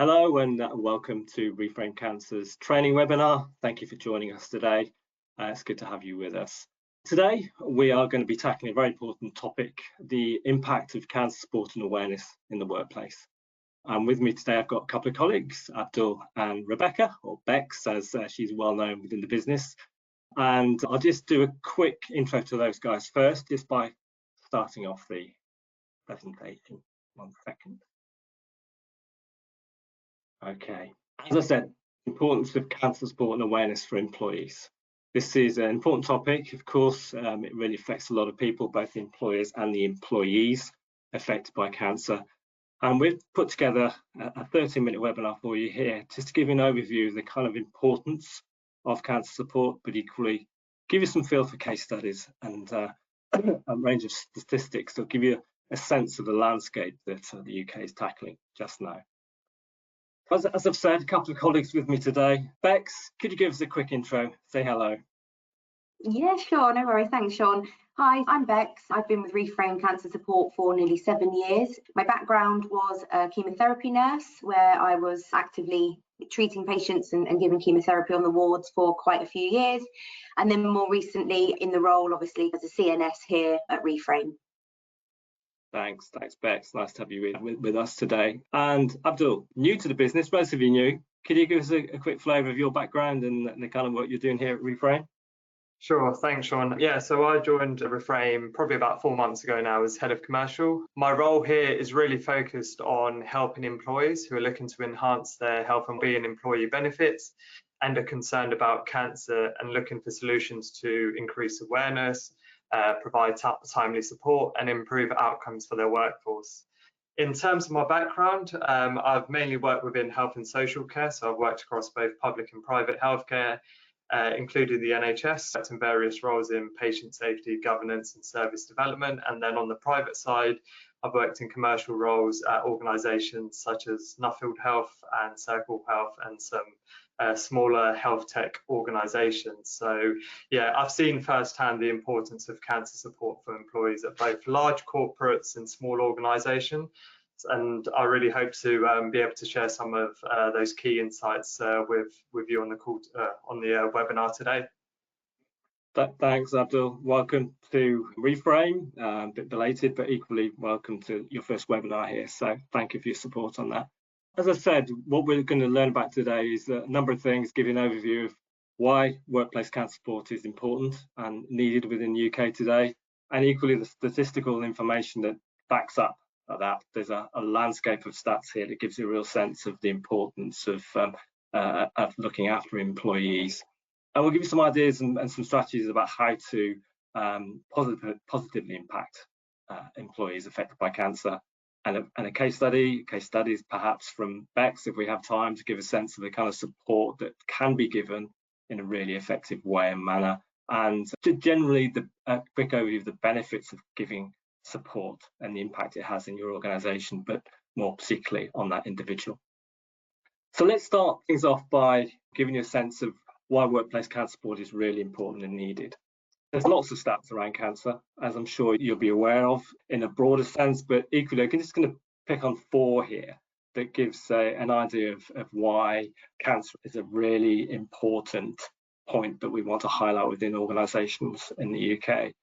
Hello and welcome to Reframe Cancer's training webinar. Thank you for joining us today. It's good to have you with us. Today, we are going to be tackling a very important topic, the impact of cancer support and awareness in the workplace. With me today, I've got a couple of colleagues, Abdul and Rebecca, or Bex, as she's well known within the business. And I'll just do a quick intro to those guys first, just by starting off the presentation. 1 second. Okay, as I said, importance of cancer support and awareness for employees. This is an important topic, of course. It really affects a lot of people, both the employers and the employees affected by cancer. And we've put together a 30-minute webinar for you here, just to give you an overview of the kind of importance of cancer support, but equally give you some feel for case studies and a range of statistics that will give you a sense of the landscape that the UK is tackling just now. As I've said, a couple of colleagues with me today. Bex, could you give us a quick intro? Say hello. Yeah, sure, no worries. Thanks, Sean. Hi, I'm Bex. I've been with Reframe Cancer Support for nearly 7 years. My background was a chemotherapy nurse, where I was actively treating patients and giving chemotherapy on the wards for quite a few years. And then more recently in the role, obviously, as a CNS here at Reframe. Thanks, Bex. Nice to have you with us today. And Abdul, new to the business, relatively new. Could you give us a quick flavour of your background and the kind of work you're doing here at Reframe? Sure, thanks, Sean. Yeah, so I joined Reframe probably about 4 months ago now as head of commercial. My role here is really focused on helping employees who are looking to enhance their health and well-being employee benefits and are concerned about cancer and looking for solutions to increase awareness, provide timely support and improve outcomes for their workforce. In terms of my background, I've mainly worked within health and social care, so I've worked across both public and private healthcare, including the NHS, worked in various roles in patient safety, governance and service development. And then on the private side, I've worked in commercial roles at organisations such as Nuffield Health and Circle Health and some smaller health tech organisations. So yeah, I've seen firsthand the importance of cancer support for employees at both large corporates and small organisations. And I really hope to be able to share some of those key insights with you on the call on the webinar today. Thanks, Abdul. Welcome to Reframe. A bit belated, but equally welcome to your first webinar here. So thank you for your support on that. As I said, what we're going to learn about today is a number of things, give you an overview of why workplace cancer support is important and needed within the UK today, and equally the statistical information that backs up that. There's a landscape of stats here that gives you a real sense of the importance of looking after employees. And we'll give you some ideas and some strategies about how to positively impact employees affected by cancer. And a case studies perhaps from Bex, if we have time, to give a sense of the kind of support that can be given in a really effective way and manner. And generally, a quick overview of the benefits of giving support and the impact it has in your organisation, but more particularly on that individual. So let's start things off by giving you a sense of why workplace cancer support is really important and needed. There's lots of stats around cancer, as I'm sure you'll be aware of in a broader sense, but equally, I'm just going to pick on 4 here that gives an idea of why cancer is a really important point that we want to highlight within organisations in the UK.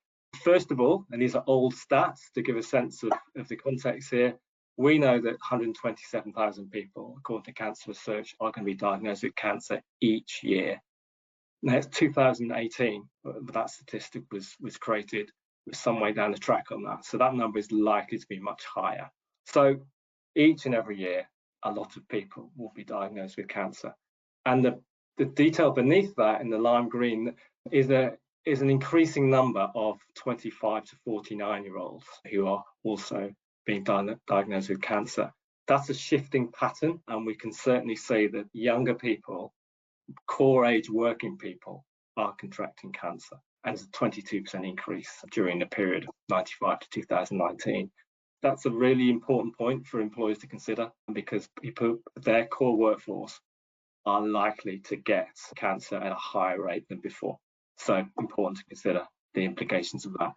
First of all, and these are old stats to give a sense of the context here, we know that 127,000 people, according to Cancer Research, are going to be diagnosed with cancer each year. Now, it's 2018, but that statistic was created with some way down the track on that. So that number is likely to be much higher. So each and every year, a lot of people will be diagnosed with cancer. And the detail beneath that in the lime green is an increasing number of 25 to 49-year-olds who are also being diagnosed with cancer. That's a shifting pattern, and we can certainly see that younger people, core age working people, are contracting cancer, and it's a 22% increase during the period of 95 to 2019. That's a really important point for employers to consider, because people, their core workforce, are likely to get cancer at a higher rate than before. So important to consider the implications of that.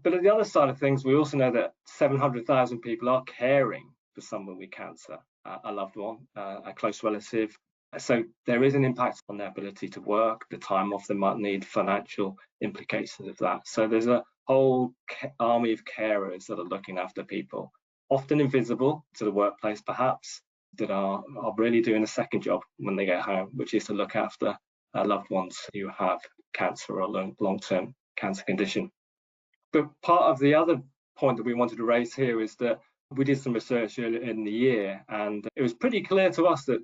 But at the other side of things, we also know that 700,000 people are caring for someone with cancer a loved one, a close relative. So there is an impact on their ability to work, the time off they might need, financial implications of that. So there's a whole army of carers that are looking after people, often invisible to the workplace perhaps, that are really doing a second job when they get home, which is to look after loved ones who have cancer or a long-term cancer condition. But part of the other point that we wanted to raise here is that we did some research earlier in the year, and it was pretty clear to us that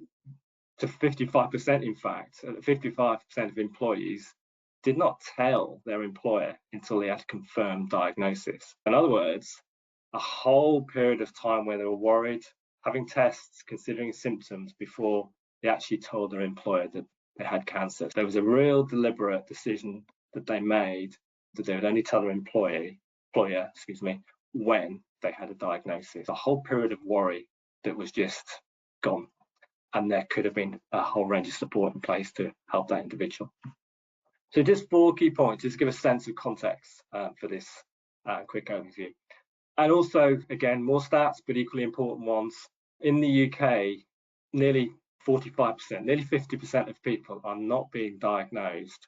to 55%, in fact, 55% of employees did not tell their employer until they had a confirmed diagnosis. In other words, a whole period of time where they were worried, having tests, considering symptoms before they actually told their employer that they had cancer. There was a real deliberate decision that they made that they would only tell their employer, when they had a diagnosis. A whole period of worry that was just gone. And there could have been a whole range of support in place to help that individual. So just 4 key points, just give a sense of context for this quick overview. And also, again, more stats, but equally important ones. In the UK, nearly 45%, nearly 50% of people are not being diagnosed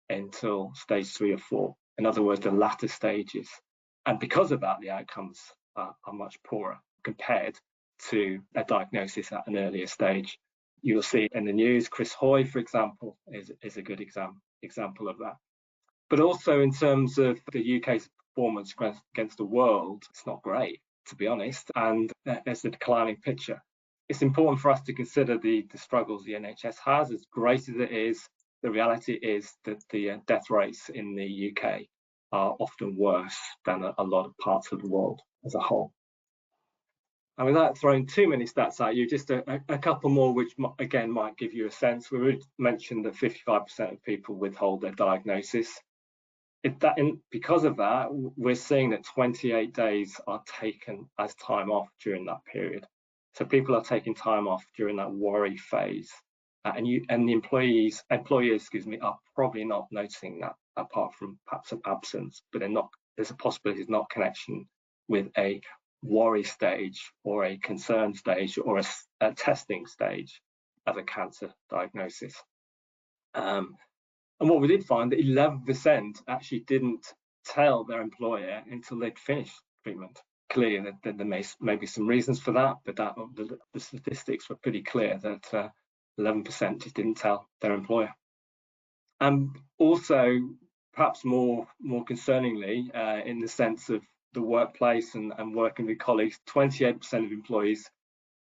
until stage 3 or 4. In other words, the latter stages. And because of that, the outcomes are much poorer compared to a diagnosis at an earlier stage. You'll see in the news, Chris Hoy, for example, is a good example of that. But also in terms of the UK's performance against the world, it's not great, to be honest, and there's a declining picture. It's important for us to consider the struggles the NHS has. As great as it is, the reality is that the death rates in the UK are often worse than a lot of parts of the world as a whole. And without throwing too many stats at you, just a couple more, which again might give you a sense. We mentioned that 55% of people withhold their diagnosis. Because of that, we're seeing that 28 days are taken as time off during that period. So people are taking time off during that worry phase, and the employers, are probably not noticing that, apart from perhaps an absence. But there's a possibility there's not connection with a worry stage or a concern stage or a testing stage of a cancer diagnosis. And what we did find that 11% actually didn't tell their employer until they'd finished treatment. Clearly, there may be some reasons for that, but the statistics were pretty clear that 11% just didn't tell their employer. And also, perhaps more concerningly, in the sense of the workplace and working with colleagues, 28% of employees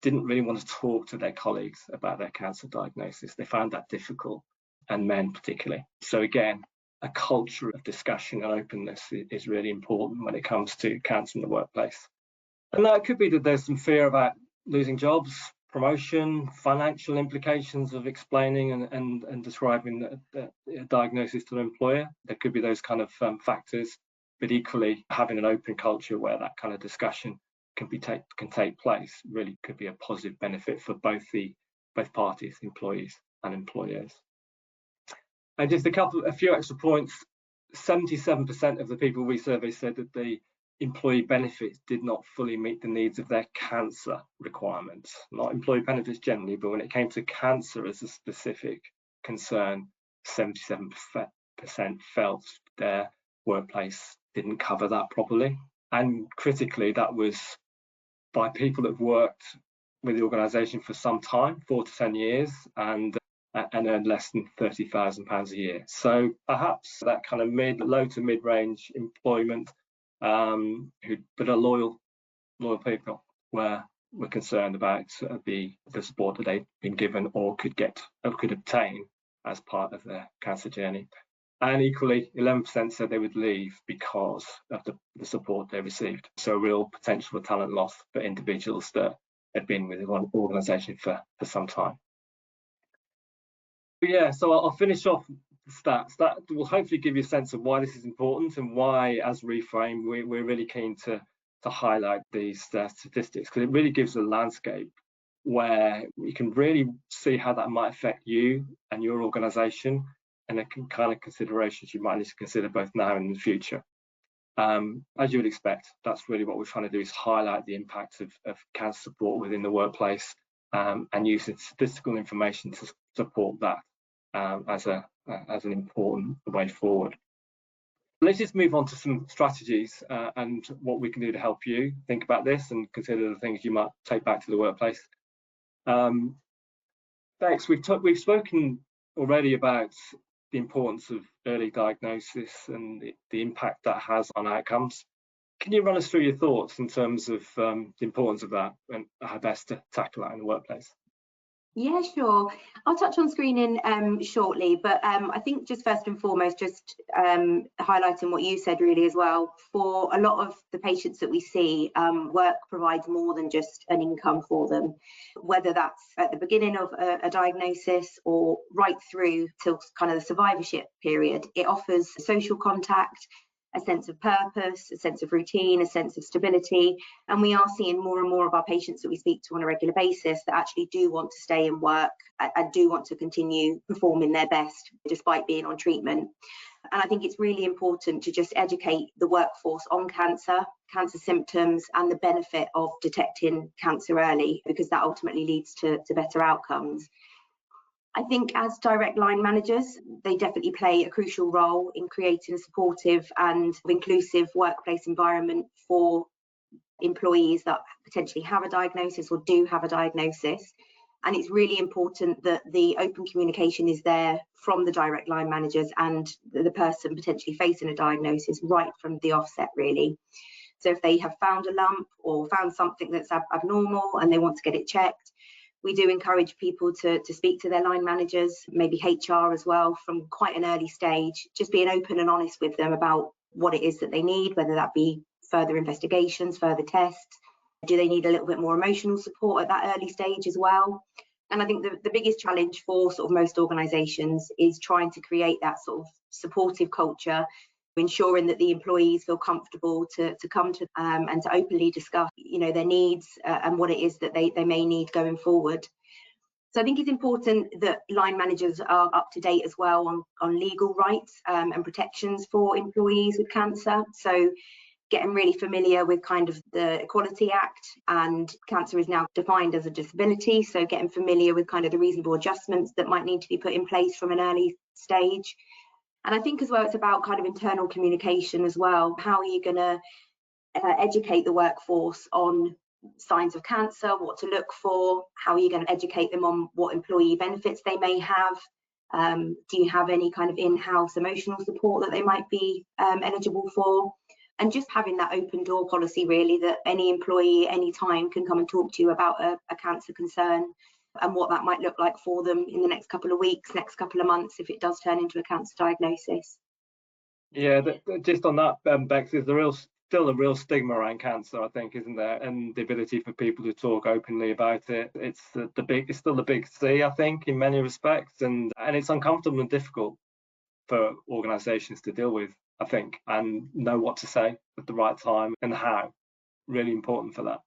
didn't really want to talk to their colleagues about their cancer diagnosis. They found that difficult, and men particularly. So again, a culture of discussion and openness is really important when it comes to cancer in the workplace. And that could be that there's some fear about losing jobs, promotion, financial implications of explaining and describing the diagnosis to the employer. There could be those kind of factors, but equally having an open culture where that kind of discussion can take place really could be a positive benefit for both parties, employees and employers. And just a few extra points. 77% of the people we surveyed said that the employee benefits did not fully meet the needs of their cancer requirements. Not employee benefits generally, but when it came to cancer as a specific concern, 77% felt their workplace didn't cover that properly. And critically, that was by people that have worked with the organisation for some time, 4 to 10 years, and earned less than £30,000 a year. So perhaps that kind of low to mid-range employment, but are loyal people, were concerned about the support that they've been given or could obtain as part of their cancer journey. And equally, 11% said they would leave because of the support they received. So a real potential for talent loss for individuals that had been with one organisation for some time. But yeah, so I'll finish off the stats. That will hopefully give you a sense of why this is important and why, as Reframe, we're really keen to highlight these statistics, because it really gives a landscape where you can really see how that might affect you and your organisation, and the kind of considerations you might need to consider both now and in the future. As you would expect, that's really what we're trying to do, is highlight the impact of cancer support within the workplace, and using statistical information to support that as an important way forward. Let's just move on to some strategies and what we can do to help you think about this and consider the things you might take back to the workplace. Bex, we've spoken already about the importance of early diagnosis and the impact that has on outcomes. Can you run us through your thoughts in terms of the importance of that and how best to tackle that in the workplace? Yeah, sure. I'll touch on screening shortly, but I think just first and foremost, just highlighting what you said really as well. For a lot of the patients that we see, work provides more than just an income for them, whether that's at the beginning of a diagnosis or right through till kind of the survivorship period. It offers social contact, a sense of purpose, a sense of routine, a sense of stability. And we are seeing more and more of our patients that we speak to on a regular basis that actually do want to stay in work and do want to continue performing their best despite being on treatment. And I think it's really important to just educate the workforce on cancer symptoms, and the benefit of detecting cancer early, because that ultimately leads to better outcomes. I think as direct line managers, they definitely play a crucial role in creating a supportive and inclusive workplace environment for employees that potentially have a diagnosis or do have a diagnosis. And it's really important that the open communication is there from the direct line managers and the person potentially facing a diagnosis right from the offset, really. So if they have found a lump or found something that's abnormal and they want to get it checked, we do encourage people to speak to their line managers, maybe HR as well, from quite an early stage, just being open and honest with them about what it is that they need, whether that be further investigations, further tests. Do they need a little bit more emotional support at that early stage as well? And I think the biggest challenge for sort of most organisations is trying to create that sort of supportive culture, ensuring that the employees feel comfortable to come to and to openly discuss, their needs and what it is that they may need going forward. So I think it's important that line managers are up to date as well on legal rights and protections for employees with cancer. So getting really familiar with kind of the Equality Act, and cancer is now defined as a disability. So getting familiar with kind of the reasonable adjustments that might need to be put in place from an early stage. And I think as well, it's about kind of internal communication as well. How are you going to educate the workforce on signs of cancer, what to look for? How are you going to educate them on what employee benefits they may have? Do you have any kind of in-house emotional support that they might be eligible for? And just having that open door policy, really, that any employee anytime can come and talk to you about a cancer concern and what that might look like for them in the next couple of weeks, next couple of months, if it does turn into a cancer diagnosis. Yeah, just on that, Bex, there's still a real stigma around cancer, I think, isn't there? And the ability for people to talk openly about it. It's still the big C, I think, in many respects, and it's uncomfortable and difficult for organisations to deal with, I think, and know what to say at the right time and how. Really important for that.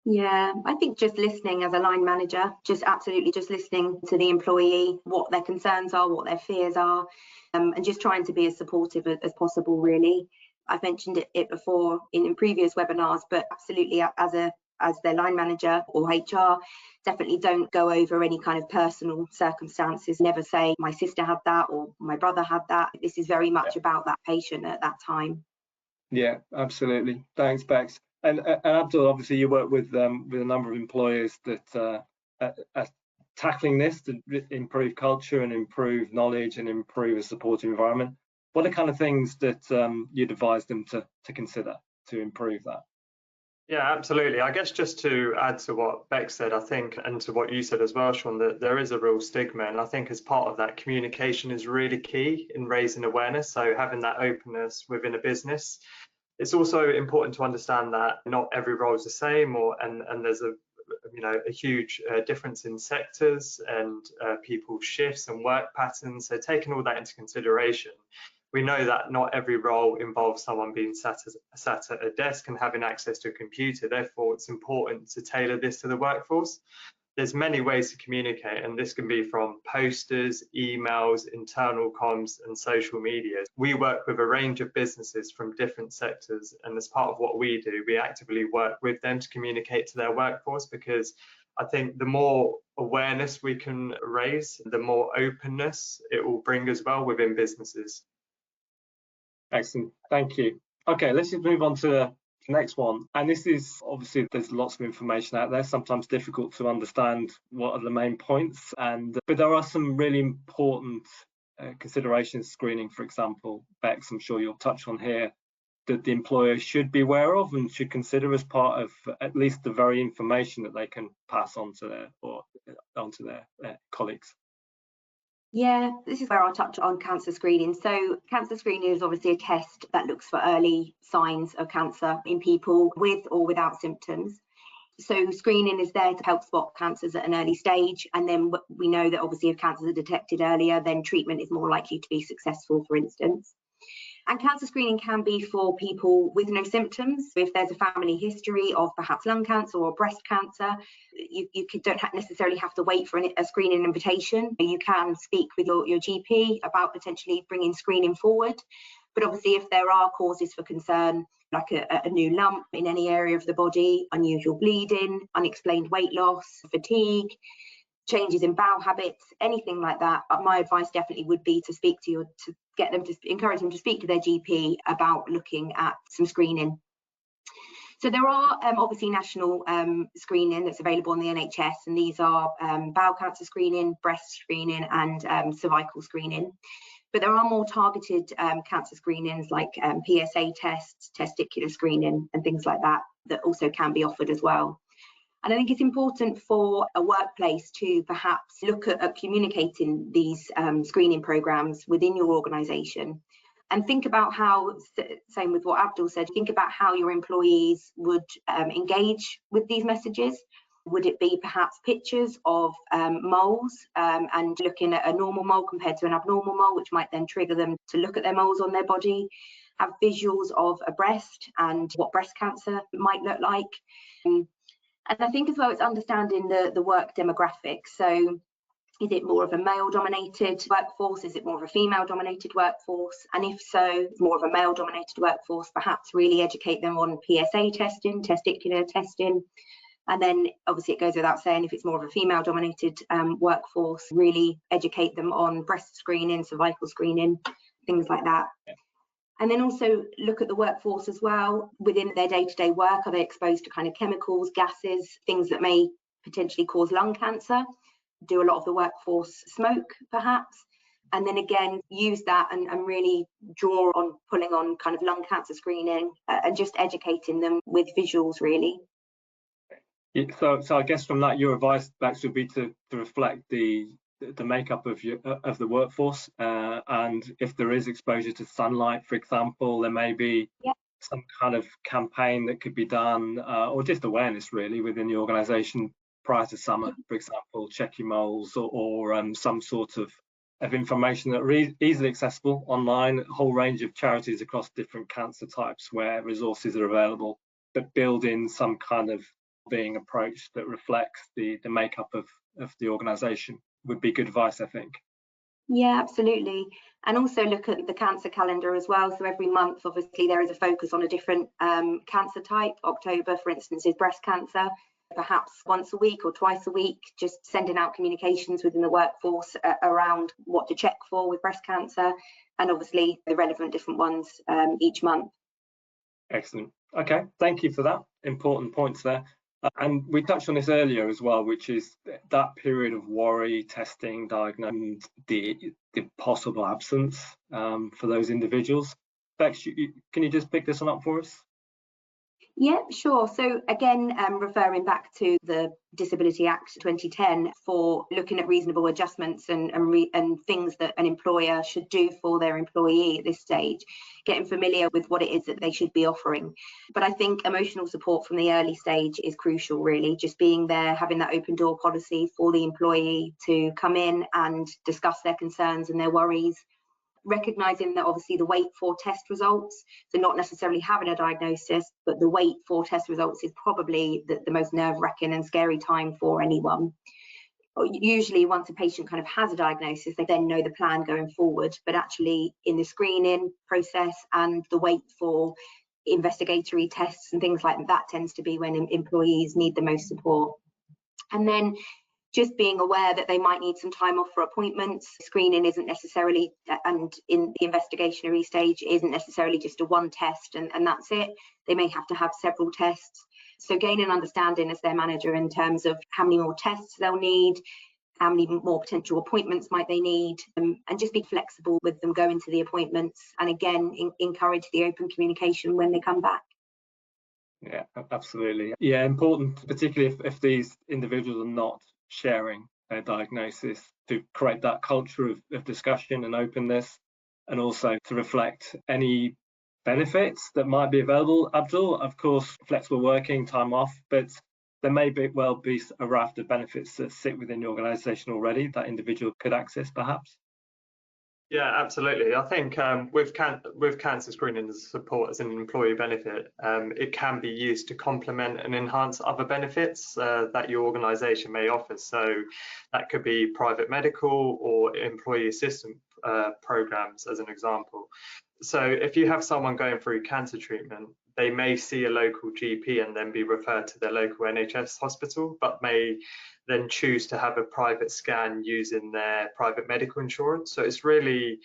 Yeah, I think just listening as a line manager, just listening to the employee, what their concerns are, what their fears are, and just trying to be as supportive as possible, really. I've mentioned it before in previous webinars, but absolutely as their line manager or HR, definitely don't go over any kind of personal circumstances. Never say my sister had that or my brother had that. This is very much about that patient at that time. Yeah, absolutely. Thanks, Bex. And Abdul, obviously you work with a number of employers that are tackling this to improve culture and improve knowledge and improve a supportive environment. What are kind of things that you'd advise them to consider to improve that? Yeah, absolutely. I guess just to add to what Bex said, I think, and to what you said as well, Sean, that there is a real stigma. And I think as part of that, communication is really key in raising awareness. So having that openness within a business. It's also important to understand that not every role is the same, and there's a huge difference in sectors and people's shifts and work patterns. So taking all that into consideration, we know that not every role involves someone being sat at a desk and having access to a computer. Therefore, it's important to tailor this to the workforce. There's many ways to communicate, and this can be from posters, emails, internal comms, and social media. We work with a range of businesses from different sectors, and as part of what we do, we actively work with them to communicate to their workforce, because I think the more awareness we can raise, the more openness it will bring as well within businesses. Excellent, thank you. Okay, let's just move on to the next one. And this is obviously, there's lots of information out there, sometimes difficult to understand what are the main points, but there are some really important considerations. Screening, for example, Bex, I'm sure you'll touch on here, that the employer should be aware of and should consider as part of at least the very information that they can pass on to their colleagues. Yeah, this is where I'll touch on cancer screening. So cancer screening is obviously a test that looks for early signs of cancer in people with or without symptoms. So screening is there to help spot cancers at an early stage. And then we know that obviously if cancers are detected earlier, then treatment is more likely to be successful, for instance. And cancer screening can be for people with no symptoms. If there's a family history of perhaps lung cancer or breast cancer, you don't necessarily have to wait for a screening invitation. You can speak with your GP about potentially bringing screening forward. But obviously, if there are causes for concern, like a new lump in any area of the body, unusual bleeding, unexplained weight loss, fatigue, changes in bowel habits, anything like that, my advice definitely would be to encourage them to speak to their GP about looking at some screening. So there are obviously national screening that's available on the NHS, and these are bowel cancer screening, breast screening, and cervical screening. But there are more targeted cancer screenings like PSA tests, testicular screening, and things like that also can be offered as well. And I think it's important for a workplace to perhaps look at communicating these screening programs within your organisation, and think about how, same with what Abdul said, think about how your employees would engage with these messages. Would it be perhaps pictures of moles and looking at a normal mole compared to an abnormal mole, which might then trigger them to look at their moles on their body? Have visuals of a breast and what breast cancer might look like. And I think as well, it's understanding the work demographics. So is it more of a male-dominated workforce? Is it more of a female-dominated workforce? And if so, more of a male-dominated workforce, perhaps really educate them on PSA testing, testicular testing. And then obviously it goes without saying, if it's more of a female-dominated workforce, really educate them on breast screening, cervical screening, things like that. And then also look at the workforce as well. Within their day-to-day work, are they exposed to kind of chemicals, gases, things that may potentially cause lung cancer? Do a lot of the workforce smoke, perhaps? And then again, use that and really draw on pulling on kind of lung cancer screening and just educating them with visuals, really. So I guess from that, your advice, Bex, would be to reflect the makeup of the workforce, and if there is exposure to sunlight, for example, there may be some kind of campaign that could be done, or just awareness really within the organisation prior to summer, for example, check your moles, or some sort of information that are easily accessible online. A whole range of charities across different cancer types where resources are available, but build in some kind of being approach that reflects the makeup of the organisation would be good advice, I think. Yeah, absolutely. And also look at the cancer calendar as well. So every month, obviously, there is a focus on a different cancer type. October, for instance, is breast cancer. Perhaps once a week or twice a week, just sending out communications within the workforce around what to check for with breast cancer, and obviously the relevant different ones each month. Excellent. Okay, thank you for that. Important points there. And we touched on this earlier as well, which is that period of worry, testing, diagnosing, the possible absence for those individuals. Bex, can you just pick this one up for us? Yeah, sure. So again, referring back to the Disability Act 2010 for looking at reasonable adjustments and things that an employer should do for their employee at this stage, getting familiar with what it is that they should be offering. But I think emotional support from the early stage is crucial, really, just being there, having that open door policy for the employee to come in and discuss their concerns and their worries. recognizing that obviously the wait for test results, so not necessarily having a diagnosis, but the wait for test results is probably the most nerve-wracking and scary time for anyone. Usually once a patient kind of has a diagnosis, they then know the plan going forward, but actually in the screening process and the wait for investigatory tests and things like that tends to be when employees need the most support. And then just being aware that they might need some time off for appointments. Screening isn't necessarily, and in the investigationary stage, isn't necessarily just a one test and that's it. They may have to have several tests. So gain an understanding as their manager in terms of how many more tests they'll need, how many more potential appointments might they need, and just be flexible with them going to the appointments. And again, encourage the open communication when they come back. Yeah, absolutely. Yeah, important, particularly if these individuals are not sharing their diagnosis, to create that culture of discussion and openness, and also to reflect any benefits that might be available. Abdul, of course, flexible working, time off, but there may well be a raft of benefits that sit within the organisation already that individual could access, perhaps. Yeah, absolutely. I think with cancer screening as support as an employee benefit, it can be used to complement and enhance other benefits that your organisation may offer. So that could be private medical or employee assistance programs, as an example. So if you have someone going through cancer treatment, they may see a local GP and then be referred to their local NHS hospital, but may then choose to have a private scan using their private medical insurance. So it's really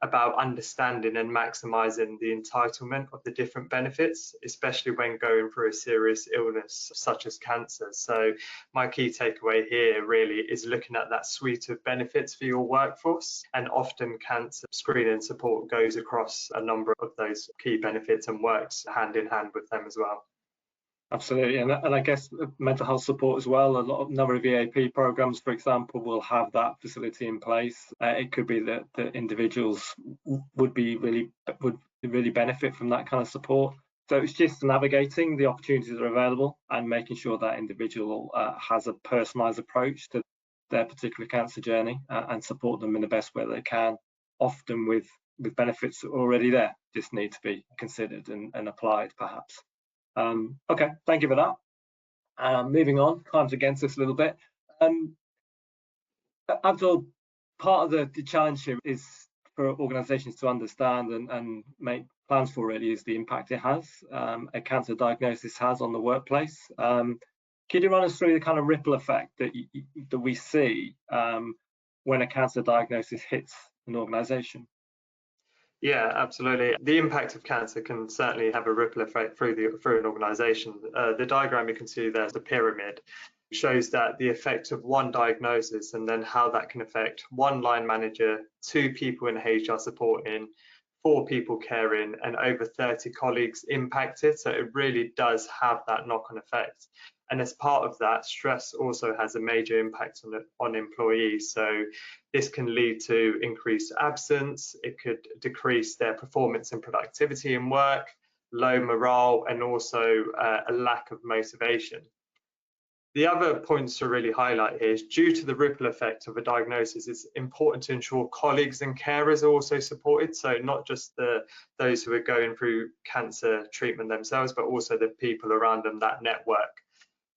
about understanding and maximising the entitlement of the different benefits, especially when going through a serious illness such as cancer. So my key takeaway here really is looking at that suite of benefits for your workforce, and often cancer screening support goes across a number of those key benefits and works hand in hand with them as well. Absolutely, and I guess mental health support as well. A number of EAP programs, for example, will have that facility in place. It could be that the individuals would really benefit from that kind of support. So it's just navigating the opportunities that are available and making sure that individual has a personalised approach to their particular cancer journey and support them in the best way they can. Often with benefits already there, just need to be considered and applied, perhaps. Okay, thank you for that. Moving on, time's against us a little bit. Abdul, part of the challenge here is for organisations to understand and make plans for, really, is the impact it has, a cancer diagnosis has on the workplace. Could you run us through the kind of ripple effect that we see when a cancer diagnosis hits an organisation? Yeah, absolutely. The impact of cancer can certainly have a ripple effect through an organisation. The diagram you can see there is the pyramid. It shows that the effect of one diagnosis and then how that can affect one line manager, 2 people in HR supporting, 4 people caring, and over 30 colleagues impacted. So it really does have that knock-on effect. And as part of that, stress also has a major impact on employees. So this can lead to increased absence, it could decrease their performance and productivity in work, low morale, and also a lack of motivation. The other points to really highlight here is, due to the ripple effect of a diagnosis, it's important to ensure colleagues and carers are also supported. So not just those who are going through cancer treatment themselves, but also the people around them, that network.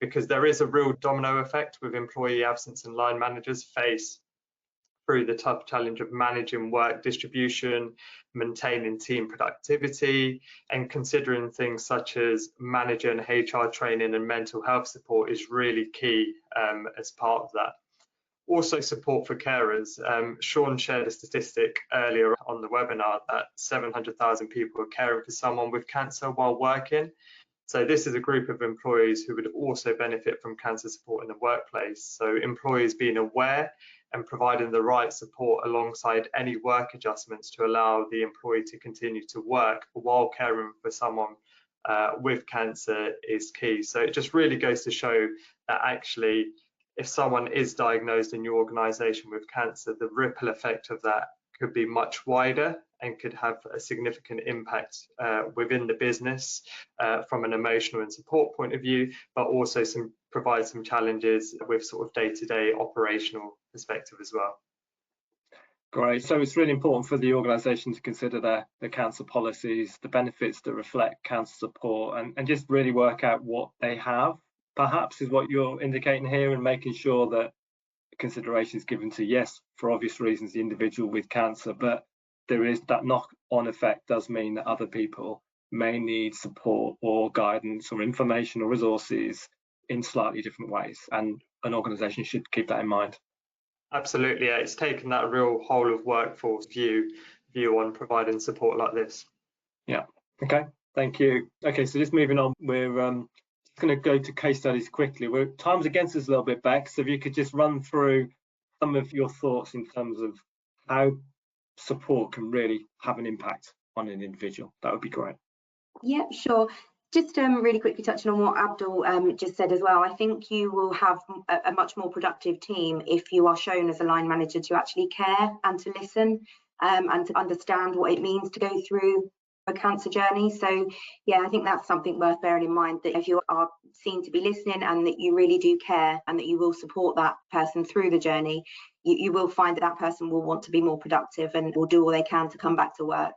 Because there is a real domino effect with employee absence, and line managers face through the tough challenge of managing work distribution, maintaining team productivity, and considering things such as manager and HR training and mental health support is really key as part of that. Also, support for carers. Sean shared a statistic earlier on the webinar that 700,000 people are caring for someone with cancer while working. So this is a group of employees who would also benefit from cancer support in the workplace. So employees being aware and providing the right support alongside any work adjustments to allow the employee to continue to work while caring for someone with cancer is key. So it just really goes to show that actually, if someone is diagnosed in your organisation with cancer, the ripple effect of that could be much wider and could have a significant impact within the business from an emotional and support point of view, but also provide some challenges with sort of day-to-day operational perspective as well. Great. So it's really important for the organisation to consider their cancer policies, the benefits that reflect cancer support, and just really work out what they have, perhaps, is what you're indicating here, and making sure that consideration is given to, yes, for obvious reasons, the individual with cancer, but there is that knock-on effect does mean that other people may need support or guidance or information or resources in slightly different ways, and an organisation should keep that in mind. Absolutely, yeah. It's taken that real whole of workforce view on providing support like this. Yeah. Okay. Thank you. Okay, so just moving on, we're just going to go to case studies quickly. Time's against us a little bit, Beck. So if you could just run through some of your thoughts in terms of how support can really have an impact on an individual, that would be great. Yeah, sure. Just really quickly touching on what Abdul just said as well, I think you will have a much more productive team if you are shown as a line manager to actually care and to listen and to understand what it means to go through a cancer journey. So yeah, I think that's something worth bearing in mind, that if you are seen to be listening and that you really do care and that you will support that person through the journey, you will find that person will want to be more productive and will do all they can to come back to work.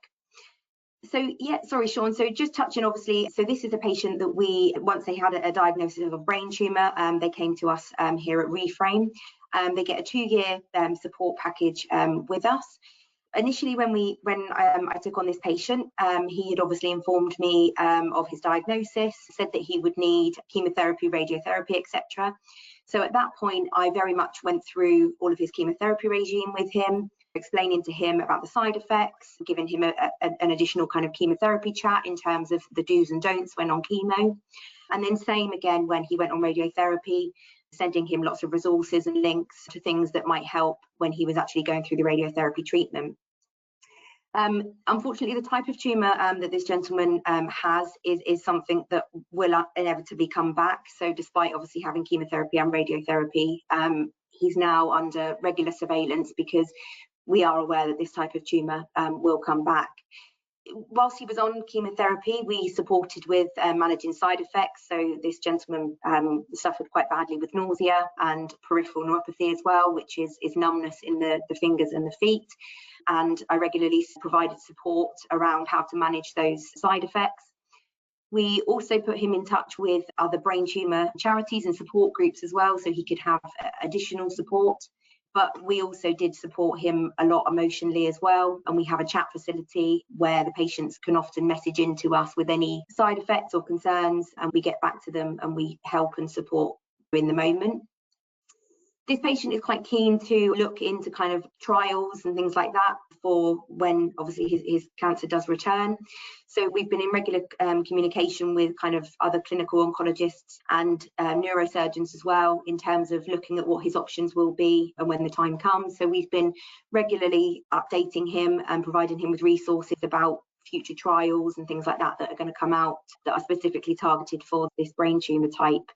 So yeah, sorry, Sean. So just touching, obviously, so this is a patient that once they had a diagnosis of a brain tumour, they came to us here at Reframe. They get a 2-year support package with us. Initially, when I took on this patient, he had obviously informed me of his diagnosis, said that he would need chemotherapy, radiotherapy, etc. So at that point, I very much went through all of his chemotherapy regime with him, explaining to him about the side effects, giving him an additional kind of chemotherapy chat in terms of the do's and don'ts when on chemo. And then same again when he went on radiotherapy, sending him lots of resources and links to things that might help when he was actually going through the radiotherapy treatment. Unfortunately, the type of tumour that this gentleman has is something that will inevitably come back. So despite obviously having chemotherapy and radiotherapy, he's now under regular surveillance because we are aware that this type of tumour will come back. Whilst he was on chemotherapy, we supported with managing side effects. So this gentleman suffered quite badly with nausea and peripheral neuropathy as well, which is numbness in the fingers and the feet. And I regularly provided support around how to manage those side effects. We also put him in touch with other brain tumour charities and support groups as well, so he could have additional support. But we also did support him a lot emotionally as well. And we have a chat facility where the patients can often message into us with any side effects or concerns, and we get back to them and we help and support in the moment. This patient is quite keen to look into kind of trials and things like that for when obviously his cancer does return. So we've been in regular communication with kind of other clinical oncologists and neurosurgeons as well in terms of looking at what his options will be and when the time comes. So we've been regularly updating him and providing him with resources about future trials and things like that that are going to come out that are specifically targeted for this brain tumour type.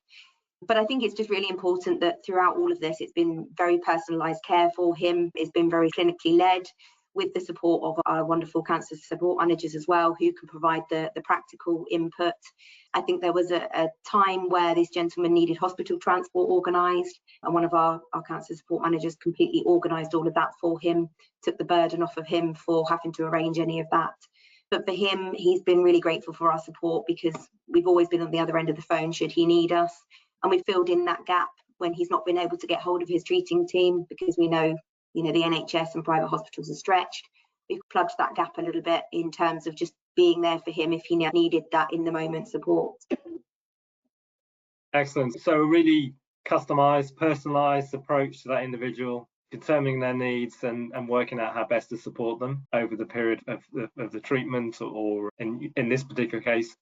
But I think it's just really important that throughout all of this, it's been very personalised care for him. It's been very clinically led with the support of our wonderful cancer support managers as well, who can provide the practical input. I think there was a time where this gentleman needed hospital transport organised, and one of our cancer support managers completely organised all of that for him, took the burden off of him for having to arrange any of that. But for him, he's been really grateful for our support because we've always been on the other end of the phone should he need us. And we filled in that gap when he's not been able to get hold of his treating team because we know, the NHS and private hospitals are stretched. We've plugged that gap a little bit in terms of just being there for him if he needed that in the moment support. Excellent. So a really customised, personalised approach to that individual, determining their needs and working out how best to support them over the period of the treatment, or in this particular case,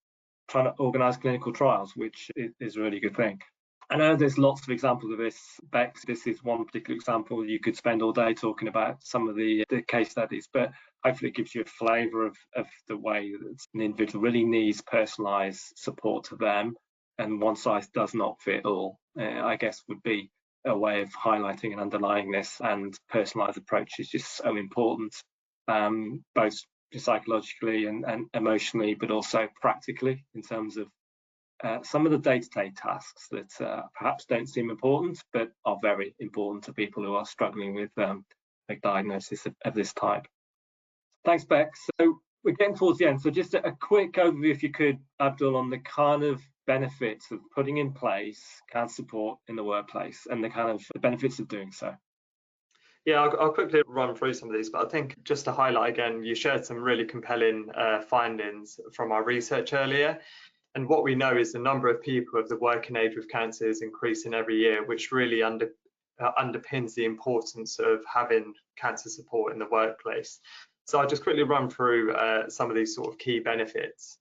trying to organise clinical trials, which is a really good thing. I know there's lots of examples of this, Bex. This is one particular example. You could spend all day talking about some of the case studies, but hopefully it gives you a flavour of the way that an individual really needs personalised support to them, and one size does not fit all, I guess would be a way of highlighting and underlying this. And personalised approach is just so important, both psychologically and emotionally, but also practically in terms of some of the day-to-day tasks that perhaps don't seem important, but are very important to people who are struggling with a diagnosis of this type. Thanks, Beck. So we're getting towards the end. So just a quick overview, if you could, Abdul, on the kind of benefits of putting in place cancer support in the workplace and the kind of benefits of doing so. Yeah, I'll quickly run through some of these, but I think just to highlight again, you shared some really compelling findings from our research earlier. And what we know is the number of people of the working age with cancer is increasing every year, which really underpins the importance of having cancer support in the workplace. So I'll just quickly run through some of these sort of key benefits.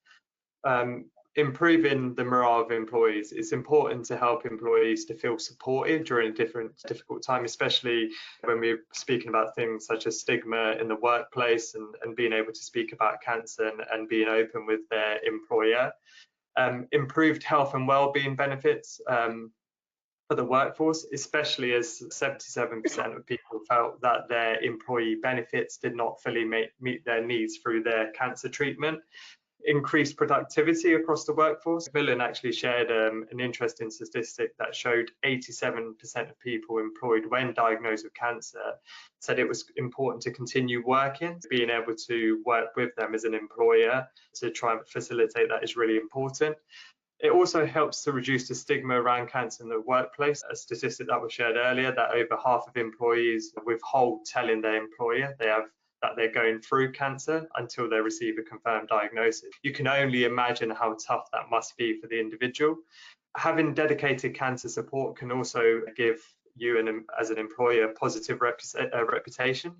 Improving the morale of employees. It's important to help employees to feel supported during a difficult time, especially when we're speaking about things such as stigma in the workplace and being able to speak about cancer and being open with their employer. Improved health and well-being benefits for the workforce, especially as 77% of people felt that their employee benefits did not fully meet their needs through their cancer treatment. Increased productivity across the workforce. Millen actually shared an interesting statistic that showed 87% of people employed when diagnosed with cancer said it was important to continue working. Being able to work with them as an employer to try and facilitate that is really important. It also helps to reduce the stigma around cancer in the workplace. A statistic that was shared earlier that over half of employees withhold telling their employer that they're going through cancer until they receive a confirmed diagnosis. You can only imagine how tough that must be for the individual. Having dedicated cancer support can also give you as an employer a positive reputation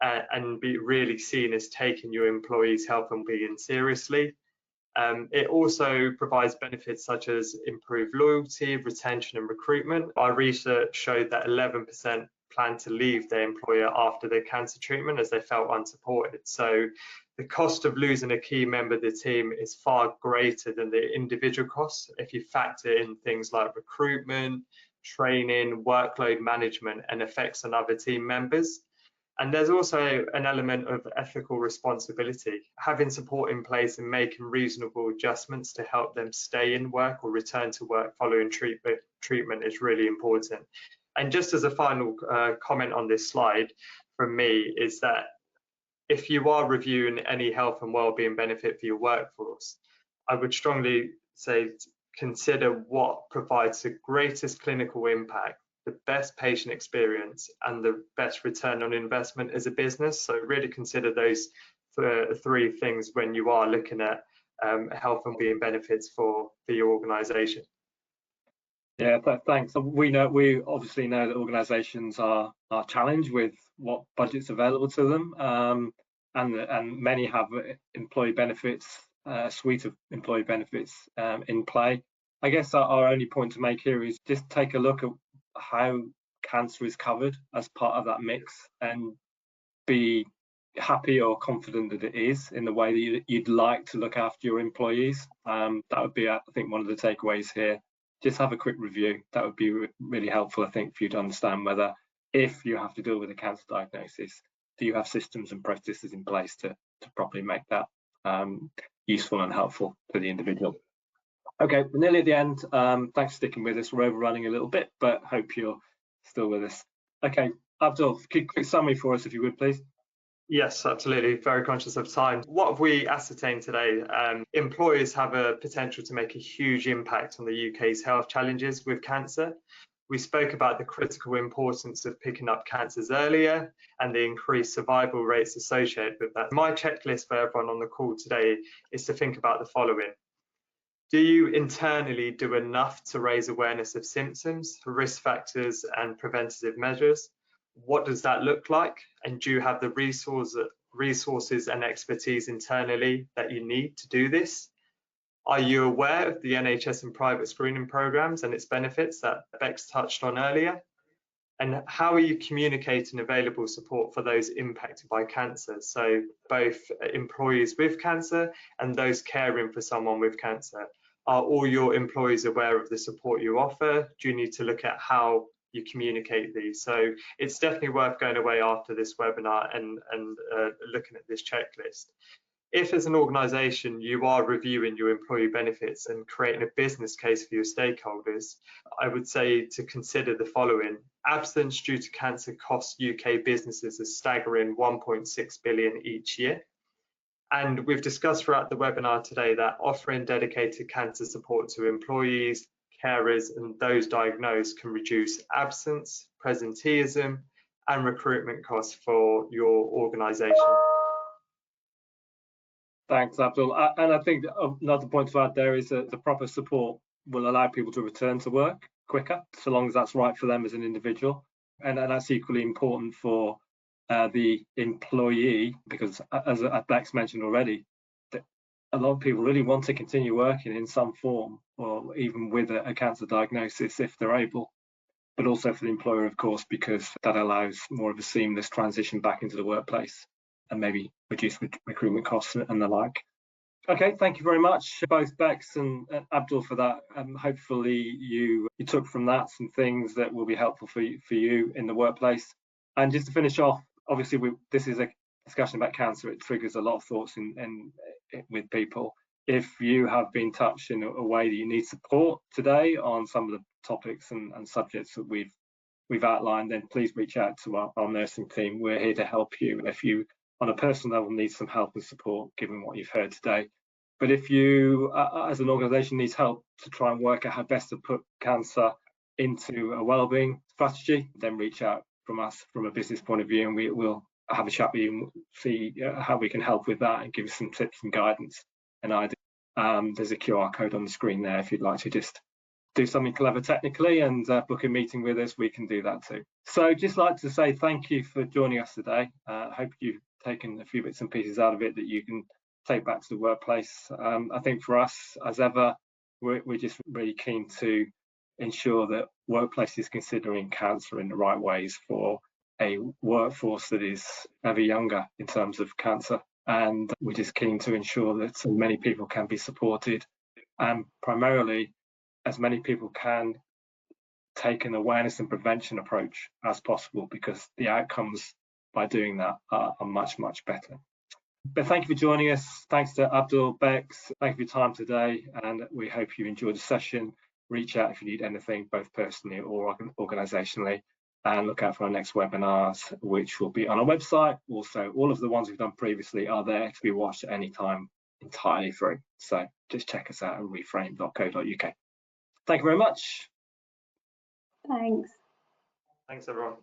and be really seen as taking your employees' health and well-being seriously. It also provides benefits such as improved loyalty, retention and recruitment. Our research showed that 11% plan to leave their employer after their cancer treatment as they felt unsupported. So the cost of losing a key member of the team is far greater than the individual costs if you factor in things like recruitment, training, workload management and effects on other team members. And there's also an element of ethical responsibility. Having support in place and making reasonable adjustments to help them stay in work or return to work following treatment is really important. And just as a final comment on this slide from me is that if you are reviewing any health and wellbeing benefit for your workforce, I would strongly say consider what provides the greatest clinical impact, the best patient experience and the best return on investment as a business. So really consider those three things when you are looking at health and wellbeing benefits for your organization. Yeah, thanks. We obviously know that organisations are challenged with what budget's available to them, and many have employee benefits, a suite of employee benefits in play. I guess our only point to make here is just take a look at how cancer is covered as part of that mix and be happy or confident that it is in the way that you'd like to look after your employees. That would be, I think, one of the takeaways here. Just have a quick review. That would be really helpful, I think, for you to understand whether, if you have to deal with a cancer diagnosis, do you have systems and processes in place to properly make that useful and helpful to the individual. Okay, we're nearly at the end. Thanks for sticking with us. We're overrunning a little bit, but hope you're still with us. Okay, Abdul, quick summary for us, if you would, please. Yes, absolutely. Very conscious of time. What have we ascertained today? Employers have a potential to make a huge impact on the UK's health challenges with cancer. We spoke about the critical importance of picking up cancers earlier and the increased survival rates associated with that. My checklist for everyone on the call today is to think about the following. Do you internally do enough to raise awareness of symptoms, risk factors and preventative measures? What does that look like? And do you have the resources and expertise internally that you need to do this? Are you aware of the NHS and private screening programs and its benefits that Bex touched on earlier? And how are you communicating available support for those impacted by cancer? So both employees with cancer and those caring for someone with cancer. Are all your employees aware of the support you offer? Do you need to look at how you communicate these? So it's definitely worth going away after this webinar and looking at this checklist. If as an organisation you are reviewing your employee benefits and creating a business case for your stakeholders, I would say to consider the following. absence due to cancer costs UK businesses a staggering 1.6 billion each year. And we've discussed throughout the webinar today that offering dedicated cancer support to employees, carers and those diagnosed can reduce absence, presenteeism and recruitment costs for your organisation. Thanks, Abdul. And I think another point to add there is that the proper support will allow people to return to work quicker, so long as that's right for them as an individual. And that's equally important for the employee, because as Bex mentioned already, that a lot of people really want to continue working in some form, or even with a cancer diagnosis if they're able. But also for the employer, of course, because that allows more of a seamless transition back into the workplace and maybe reduce recruitment costs and the like. Okay, thank you very much, both Bex and Abdul, for that. Hopefully you took from that some things that will be helpful for you in the workplace. And just to finish off, obviously this is a discussion about cancer. It triggers a lot of thoughts with people. If you have been touched in a way that you need support today on some of the topics and subjects that we've outlined, then please reach out to our nursing team. We're here to help you if you, on a personal level, need some help and support, given what you've heard today. But if you, as an organisation, needs help to try and work out how best to put cancer into a wellbeing strategy, then reach out from us from a business point of view, and we'll have a chat with you and see how we can help with that and give you some tips and guidance and ideas. There's a QR code on the screen there if you'd like to just do something clever technically and book a meeting with us, we can do that too. So just like to say thank you for joining us today. I hope you've taken a few bits and pieces out of it that you can take back to the workplace. I think for us, as ever, we're just really keen to ensure that workplace is considering cancer in the right ways for a workforce that is ever younger in terms of cancer. And we're just keen to ensure that as many people can be supported, and primarily as many people can take an awareness and prevention approach as possible, because the outcomes by doing that are much, much better. But thank you for joining us. Thanks to Abdul, Bex. Thank you for your time today, and we hope you enjoyed the session. Reach out if you need anything, both personally or organisationally, and look out for our next webinars, which will be on our website. Also, all of the ones we've done previously are there to be watched at any time, entirely free. So just check us out at reframe.co.uk. Thank you very much. Thanks. Thanks, everyone.